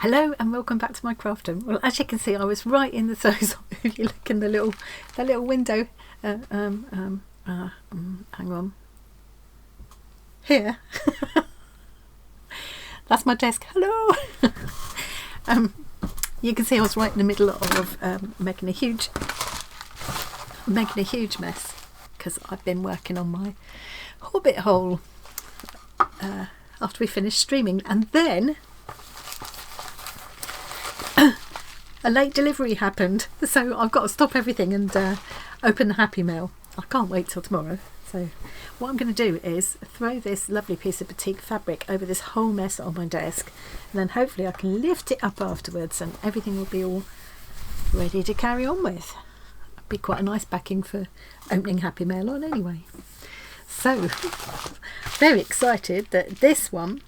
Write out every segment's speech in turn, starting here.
Hello and welcome back to my crafting. Well, as you can see, I was right in the throes. If you look in the little window, hang on, here. That's my desk. Hello. You can see I was right in the middle of making a huge mess because I've been working on my Hobbit hole after we finished streaming, and then a late delivery happened, so I've got to stop everything and open the Happy Mail. I can't wait till tomorrow. So what I'm going to do is throw this lovely piece of batik fabric over this whole mess on my desk, and then hopefully I can lift it up afterwards and everything will be all ready to carry on with. It'd be quite a nice backing for opening Happy Mail on anyway. So very excited that this one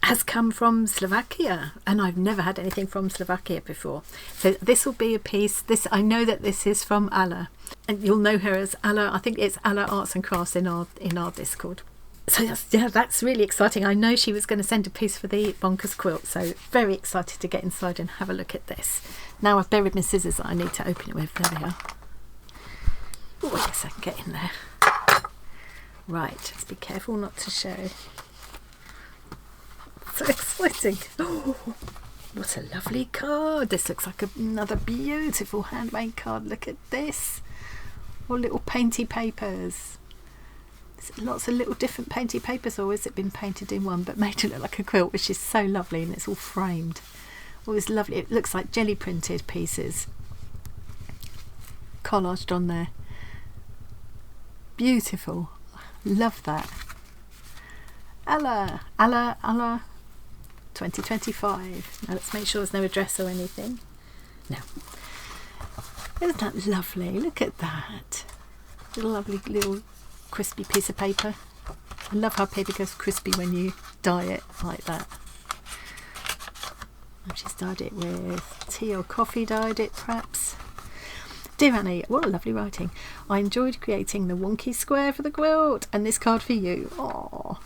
has come from Slovakia, and I've never had anything from Slovakia before. So this will be a piece, I know that this is from Alla, and you'll know her as Alla. I think it's Alla Arts and Crafts in our Discord. So that's really exciting. I know she was going to send a piece for the Bonkers Quilt, so very excited to get inside and have a look at this. Now I've buried my scissors that I need to open it with. There we are. Oh yes, I can get in there. Right, let's be careful not to show. So exciting. Oh, what a lovely card. This looks like another beautiful handmade card. Look at this. All little painty papers. There's lots of little different painty papers, or has it been painted in one but made to look like a quilt, which is so lovely, and it's all framed. All this lovely, it looks like jelly printed pieces collaged on there. Beautiful. Love that. Alla 2025. Now let's make sure there's no address or anything. No. Isn't that lovely? Look at that. Lovely little crispy piece of paper. I love how paper goes crispy when you dye it like that. And she's dyed it with tea or coffee, dyed it perhaps. Dear Annie, what a lovely writing. I enjoyed creating the wonky square for the quilt and this card for you. Aww.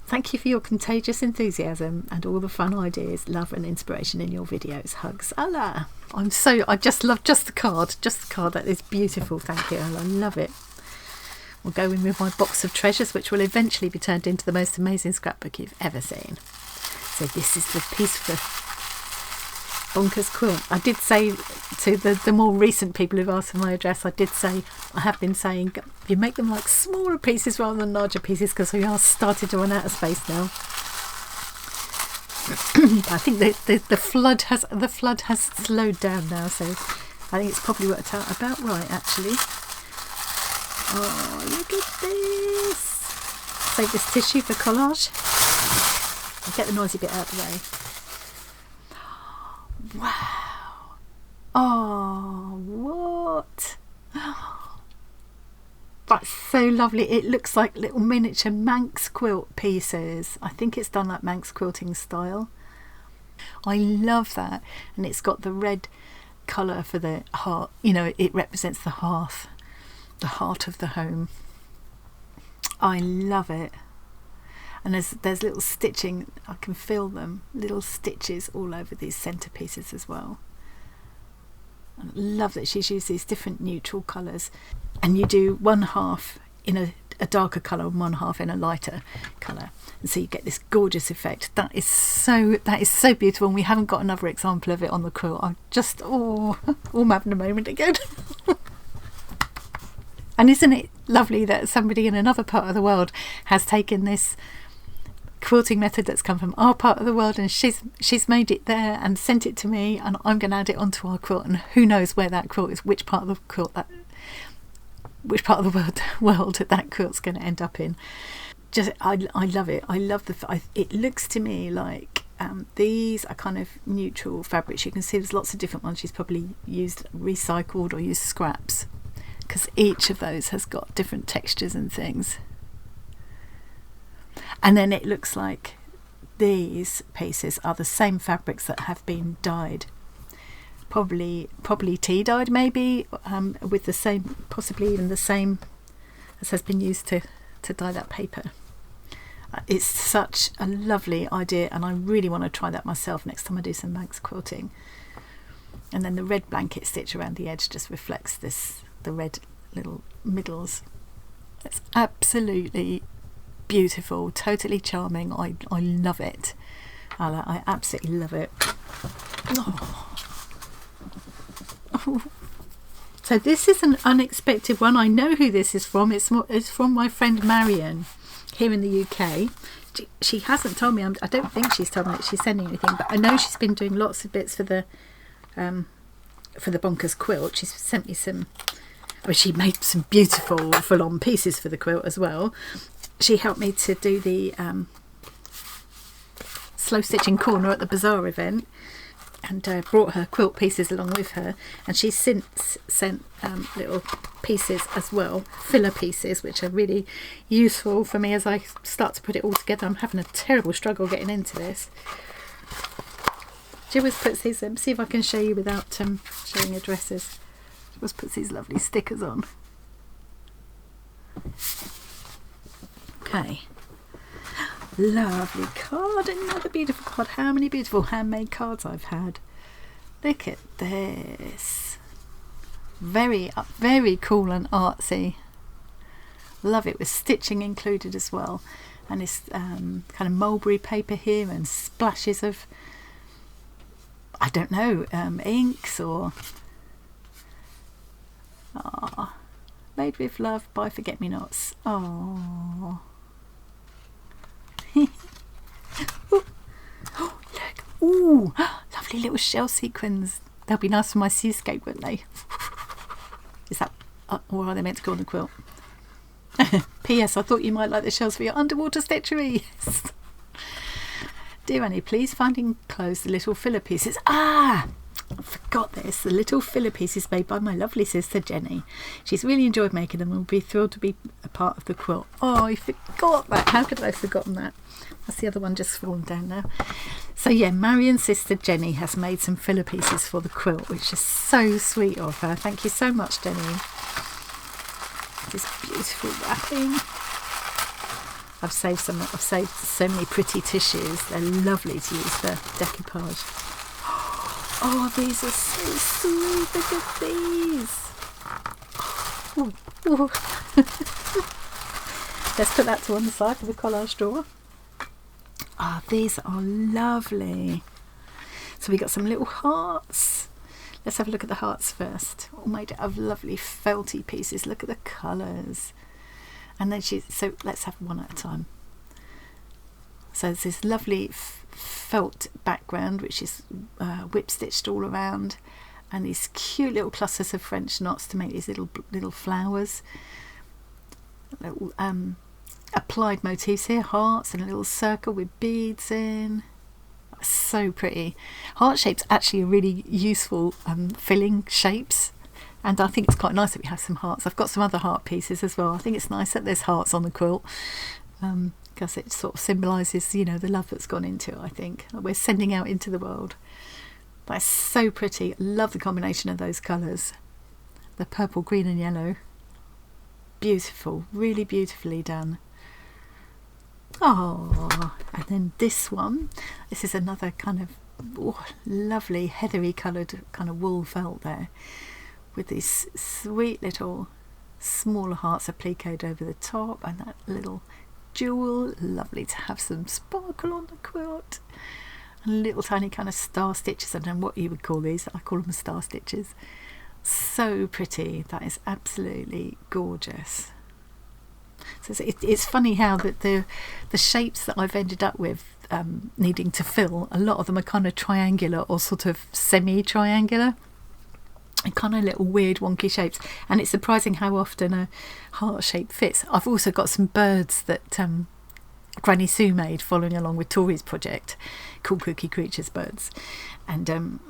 Thank you for your contagious enthusiasm and all the fun ideas, love and inspiration in your videos. Hugs, Alla. I just love the card. That is beautiful. Thank you, Alla. I love it. We'll go in with my box of treasures, which will eventually be turned into the most amazing scrapbook you've ever seen. So this is the piece for Bonkers Quilt. I did say to the more recent people who've asked for my address, I have been saying you make them like smaller pieces rather than larger pieces, because we are starting to run out of space now. I think the flood has slowed down now, so I think it's probably worked out about right actually. Oh, look at this! Save this tissue for collage. I'll get the noisy bit out of the way. Wow. Oh, what? That's so lovely. It looks like little miniature Manx quilt pieces. I think it's done like Manx quilting style. I love that. And it's got the red colour for the heart. You know, it represents the hearth, the heart of the home. I love it. And there's little stitching, I can feel them, little stitches all over these centerpieces as well. I love that she's used these different neutral colours, and you do one half in a darker colour and one half in a lighter colour, and so you get this gorgeous effect. That is so beautiful, and we haven't got another example of it on the quilt. I'm just all having a moment again. And isn't it lovely that somebody in another part of the world has taken this quilting method that's come from our part of the world, and she's made it there and sent it to me, and I'm going to add it onto our quilt, and who knows where that quilt is, which part of the world that quilt's going to end up in. I love it. I love it looks to me like these are kind of neutral fabrics. You can see there's lots of different ones. She's probably used recycled or used scraps, because each of those has got different textures and things. And then it looks like these pieces are the same fabrics that have been dyed, probably tea dyed maybe, with the same, possibly even the same as has been used to dye that paper. It's such a lovely idea, and I really want to try that myself next time I do some Manx quilting. And then the red blanket stitch around the edge just reflects the red little middles. It's absolutely beautiful, totally charming. I love it, Alla. I absolutely love it. Oh. Oh. So this is an unexpected one. I know who this is from. It's from my friend Marion here in the UK. She hasn't told me. I don't think she's told me that she's sending anything, but I know she's been doing lots of bits for the Bonkers Quilt. She's sent me some. I mean, she made some beautiful full-on pieces for the quilt as well. She helped me to do the slow stitching corner at the bazaar event, and brought her quilt pieces along with her, and she's since sent little pieces as well, filler pieces, which are really useful for me as I start to put it all together. I'm having a terrible struggle getting into this. She always puts these, see if I can show you without showing addresses. She always puts these lovely stickers on. Okay. Lovely card, another beautiful card. How many beautiful handmade cards I've had. Look at this. Very cool and artsy. Love it, with stitching included as well. And it's kind of mulberry paper here and splashes of, I don't know, inks or... Ah, made with love by Forget-Me-Nots. Oh. Oh, look. Ooh, lovely little shell sequins. They'll be nice for my seascape, won't they? Is that, or are they meant to go on the quilt? P.S. I thought you might like the shells for your underwater stitchery. Yes. Dear Annie, please find enclosed the little filler pieces. Ah! I forgot this. The little filler pieces made by my lovely sister Jenny. She's really enjoyed making them and will be thrilled to be a part of the quilt. Oh, I forgot that. How could I have forgotten that? That's the other one just fallen down now. So yeah, Marion's sister Jenny has made some filler pieces for the quilt, which is so sweet of her. Thank you so much, Jenny. This beautiful wrapping. I've saved so many pretty tissues. They're lovely to use for decoupage. Oh, these are so sweet. Look at these. Ooh, ooh. Let's put that to one side for the collage drawer. Ah, these are lovely. So we got some little hearts. Let's have a look at the hearts first. All made out of lovely felty pieces. Look at the colours. And then so let's have one at a time. So there's this lovely felt background, which is whip stitched all around, and these cute little clusters of French knots to make these little flowers. Little applied motifs here, hearts and a little circle with beads in. So pretty. Heart shapes actually are really useful filling shapes, and I think it's quite nice that we have some hearts. I've got some other heart pieces as well. I think it's nice that there's hearts on the quilt. Because it sort of symbolises, you know, the love that's gone into it, I think. That we're sending out into the world. That's so pretty. I love the combination of those colours. The purple, green and yellow. Beautiful. Really beautifully done. Oh, and then this one. This is another kind of lovely heathery coloured kind of wool felt there. With these sweet little smaller hearts appliqued over the top, and that little jewel. Lovely to have some sparkle on the quilt, and little tiny kind of star stitches. I don't know what you would call these. I call them star stitches. So pretty. That is absolutely gorgeous. So it's funny how that the shapes that I've ended up with needing to fill, a lot of them are kind of triangular or sort of semi-triangular. And kind of little weird wonky shapes, and it's surprising how often a heart shape fits. I've also got some birds that Granny Sue made following along with Tori's project, called Cookie Creatures birds, and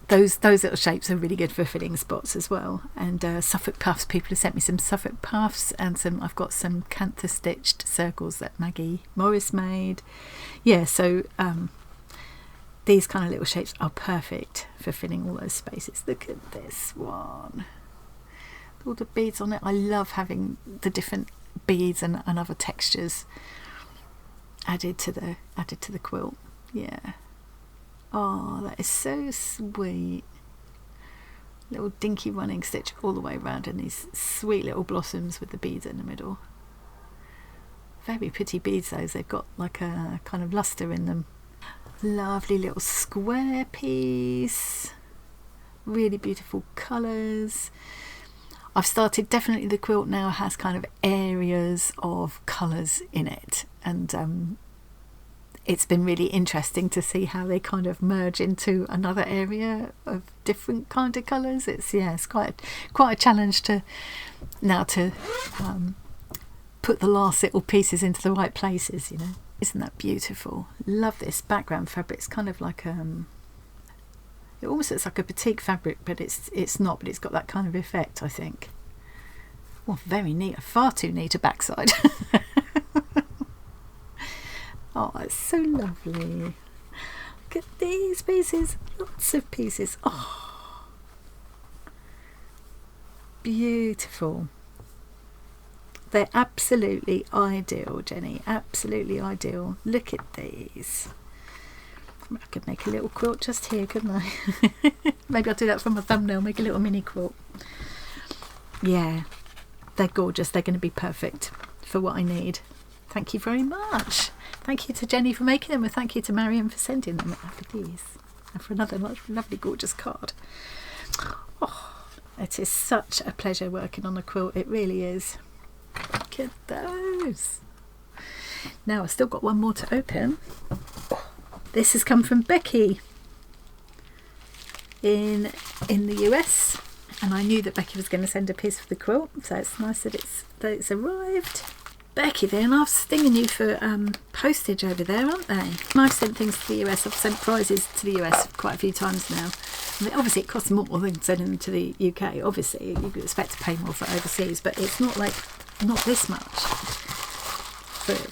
those little shapes are really good for filling spots as well. And Suffolk puffs, people have sent me some Suffolk puffs, and I've got some Cantha stitched circles that Maggie Morris made. Yeah, so these kind of little shapes are perfect for filling all those spaces. Look at this one. All the beads on it. I love having the different beads and other textures. added to the quilt. Yeah. Oh, that is so sweet. Little dinky running stitch all the way around, and these sweet little blossoms with the beads in the middle. Very pretty beads those. They've got like a kind of luster in them. Lovely little square piece. Really beautiful colours. I've started, definitely the quilt now has kind of areas of colours in it, and it's been really interesting to see how they kind of merge into another area of different kind of colours. It's quite a challenge to put the last little pieces into the right places, you know. Isn't that beautiful? Love this background fabric. It's kind of like it almost looks like a batik fabric, but it's not, but it's got that kind of effect, I think. Oh, very neat. Far too neat a backside. Oh, it's so lovely. Look at these pieces. Lots of pieces. Oh, beautiful. They're absolutely ideal, Jenny. Absolutely ideal. Look at these. I could make a little quilt just here, couldn't I? Maybe I'll do that for my thumbnail. Make a little mini quilt. Yeah, they're gorgeous. They're going to be perfect for what I need. Thank you very much. Thank you to Jenny for making them, and thank you to Marion for sending them for these, and for another lovely gorgeous card. Oh, it is such a pleasure working on a quilt. It really is. Look at those. Now I've still got one more to open. This has come from Becky in the US, and I knew that Becky was going to send a piece for the quilt, so it's nice that it's arrived. Becky, they're enough stinging you for postage over there, aren't they? I've sent things to the US. I've sent prizes to the US quite a few times now. I mean, obviously it costs more than sending them to the UK. Obviously you could expect to pay more for overseas, but it's not this much,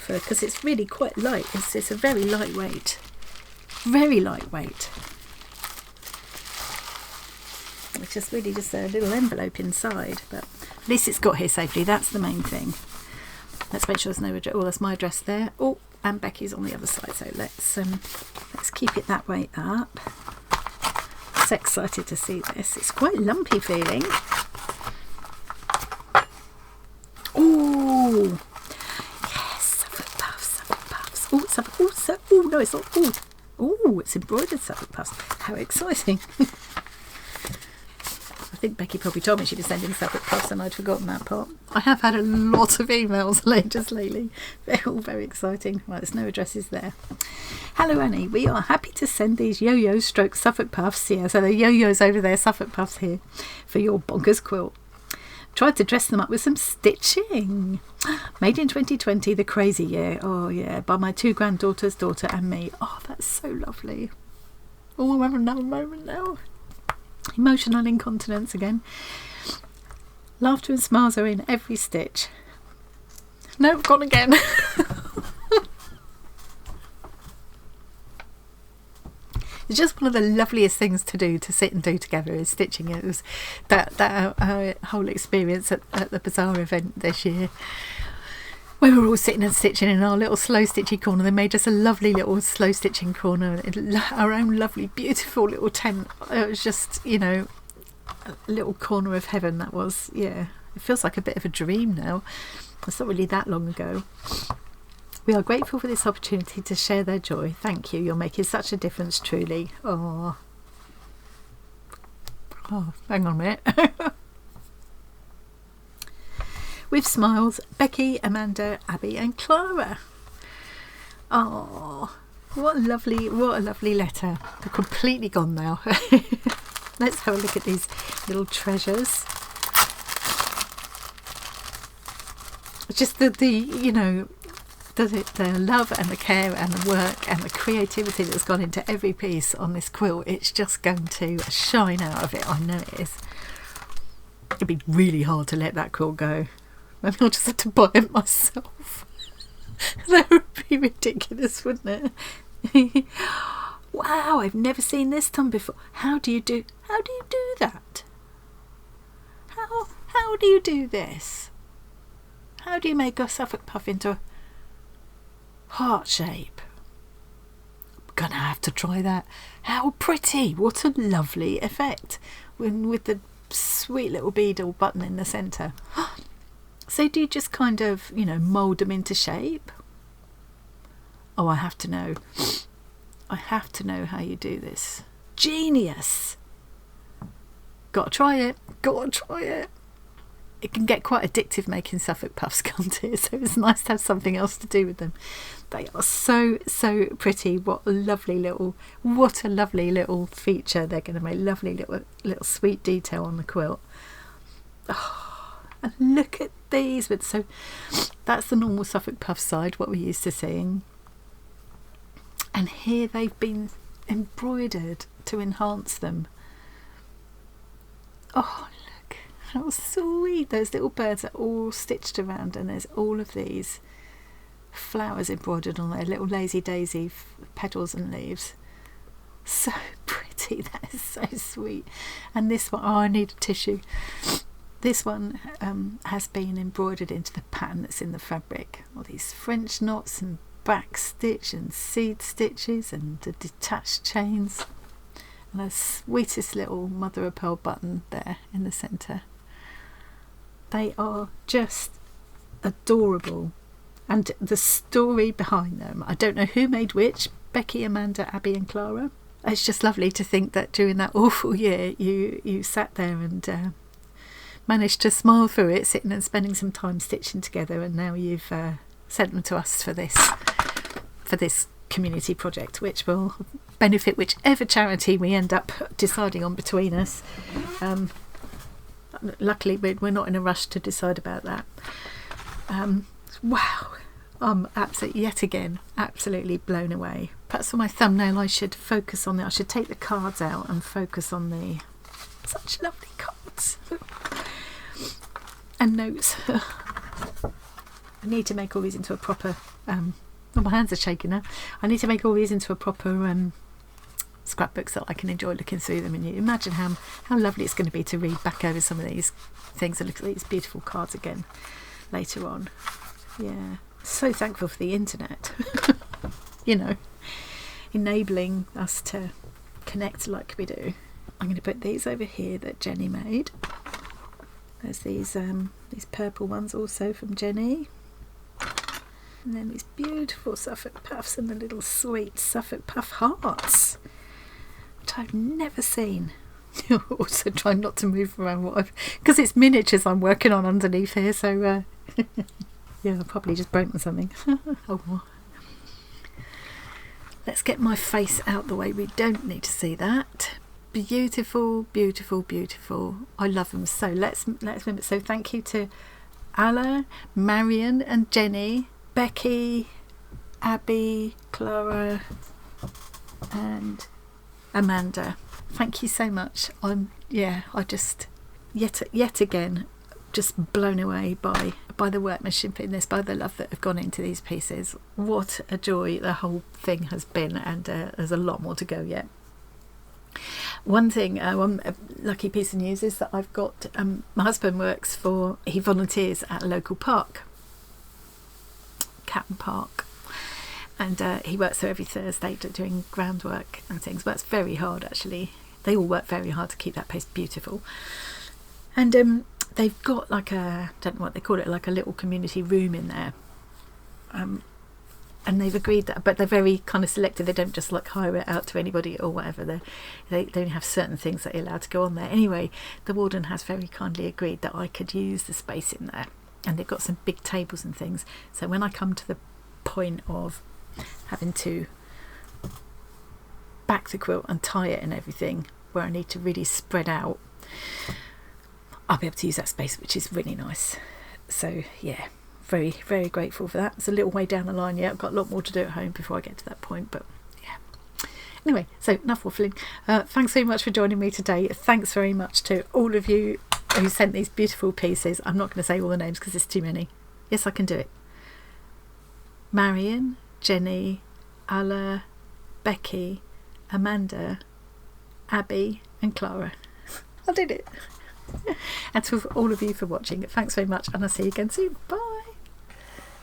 because it's really quite light. It's a very lightweight. It's just really just a little envelope inside, but at least it's got here safely. That's the main thing. Let's make sure there's no address. Oh, that's my address there. Oh, and Becky's on the other side, so let's keep it that way up. So excited to see this. It's quite lumpy feeling. Oh yes, Suffolk puffs. Oh no, it's not. Oh, it's embroidered Suffolk puffs. How exciting! I think Becky probably told me she'd be sending Suffolk puffs, and I'd forgotten that part. I have had a lot of emails just lately. They're all very exciting. Right, there's no addresses there. Hello Annie, we are happy to send these yo-yos stroke Suffolk puffs. Yeah, so the yo-yos over there, Suffolk puffs here, for your Bonkers quilt. Tried to dress them up with some stitching. Made in 2020, the crazy year. Oh yeah, by my two granddaughters, daughter and me. Oh, that's so lovely. Oh, I'm having another moment now. Emotional incontinence again. Laughter and smiles are in every stitch. No, gone again. It's just one of the loveliest things to do, to sit and do together, is stitching. It was that whole experience at the bazaar event this year. We were all sitting and stitching in our little slow stitching corner. They made us a lovely little slow stitching corner, our own lovely beautiful little tent. It was just, you know, a little corner of heaven, that was. Yeah, it feels like a bit of a dream now. It's not really that long ago. We are grateful for this opportunity to share their joy. Thank you. You're making such a difference, truly. Oh, hang on a minute. With smiles, Becky, Amanda, Abby and Clara. Oh, what a lovely letter. They're completely gone now. Let's have a look at these little treasures. Just the you know, the love and the care and the work and the creativity that's gone into every piece on this quilt. It's just going to shine out of it. I know it is. It'd be really hard to let that quilt go. Maybe I'll just have to buy it myself. That would be ridiculous, wouldn't it? Wow, I've never seen this done before. How do you do that? How do you do this? How do you make a Suffolk puff into heart shape. Gonna have to try that. How pretty! What a lovely effect, with the sweet little bead or button in the centre. So do you just kind of, mould them into shape? Oh, I have to know. I have to know how you do this. Genius! Gotta try it. It can get quite addictive making Suffolk puffs, can't it? So it's nice to have something else to do with them. They are so pretty. What a lovely little feature they're going to make. Lovely little sweet detail on the quilt. Oh, and look at these. So that's the normal Suffolk puff side, what we're used to seeing. And here they've been embroidered to enhance them. Oh, look how sweet. Those little birds are all stitched around, and there's all of these flowers embroidered on their little lazy daisy petals and leaves. So pretty. That is so sweet. And this one, oh, I need a tissue. This one has been embroidered into the pattern that's in the fabric. All these French knots and back stitch and seed stitches and the detached chains, and the sweetest little mother of pearl button there in the centre. They are just adorable, and the story behind them, I don't know who made which, Becky, Amanda, Abby and Clara. It's just lovely to think that during that awful year you sat there and managed to smile through it, sitting and spending some time stitching together, and now you've sent them to us for this community project, which will benefit whichever charity we end up deciding on between us. Luckily we're not in a rush to decide about that. Wow, I'm absolutely blown away. Perhaps for my thumbnail I should focus on I should take the cards out and focus on such lovely cards and notes. I need to make all these into a proper my hands are shaking now. I need to make all these into a proper scrapbook so that I can enjoy looking through them, and you imagine how lovely it's going to be to read back over some of these things and look at these beautiful cards again later on. Yeah, so thankful for the internet. Enabling us to connect like we do. I'm going to put these over here that Jenny made. There's these purple ones also from Jenny. And then these beautiful Suffolk puffs and the little sweet Suffolk puff hearts, which I've never seen. Also trying not to move around because it's miniatures I'm working on underneath here, so yeah, I've probably just broken something. Oh well. Let's get my face out the way. We don't need to see that. Beautiful, beautiful, beautiful. I love them. So let's remember. So thank you to Alla, Marion and Jenny, Becky, Abby, Clara and Amanda. Thank you so much. I just yet again just blown away by the workmanship in this, by the love that have gone into these pieces. What a joy the whole thing has been, and there's a lot more to go yet. One thing, one lucky piece of news is that I've got my husband he volunteers at a local park, Catton Park, and he works there every Thursday doing groundwork and things. Works very hard actually. They all work very hard to keep that place beautiful, and they've got like I don't know what they call it, like a little community room in there, and they've agreed that, but they're very kind of selective. They don't just like hire it out to anybody or whatever. They only have certain things that are allowed to go on there. Anyway, the warden has very kindly agreed that I could use the space in there, and they've got some big tables and things. So when I come to the point of having to back the quilt and tie it and everything, where I need to really spread out, I'll be able to use that space, which is really nice. So yeah, very, very grateful for that. It's a little way down the line yet. I've got a lot more to do at home before I get to that point, but yeah. Anyway, so enough waffling. Thanks so much for joining me today. Thanks very much to all of you who sent these beautiful pieces. I'm not going to say all the names because there's too many. Yes, I can do it. Marion, Jenny, Alla, Becky, Amanda, Abby and Clara. I did it. And to all of you for watching, thanks very much, and I'll see you again soon. Bye.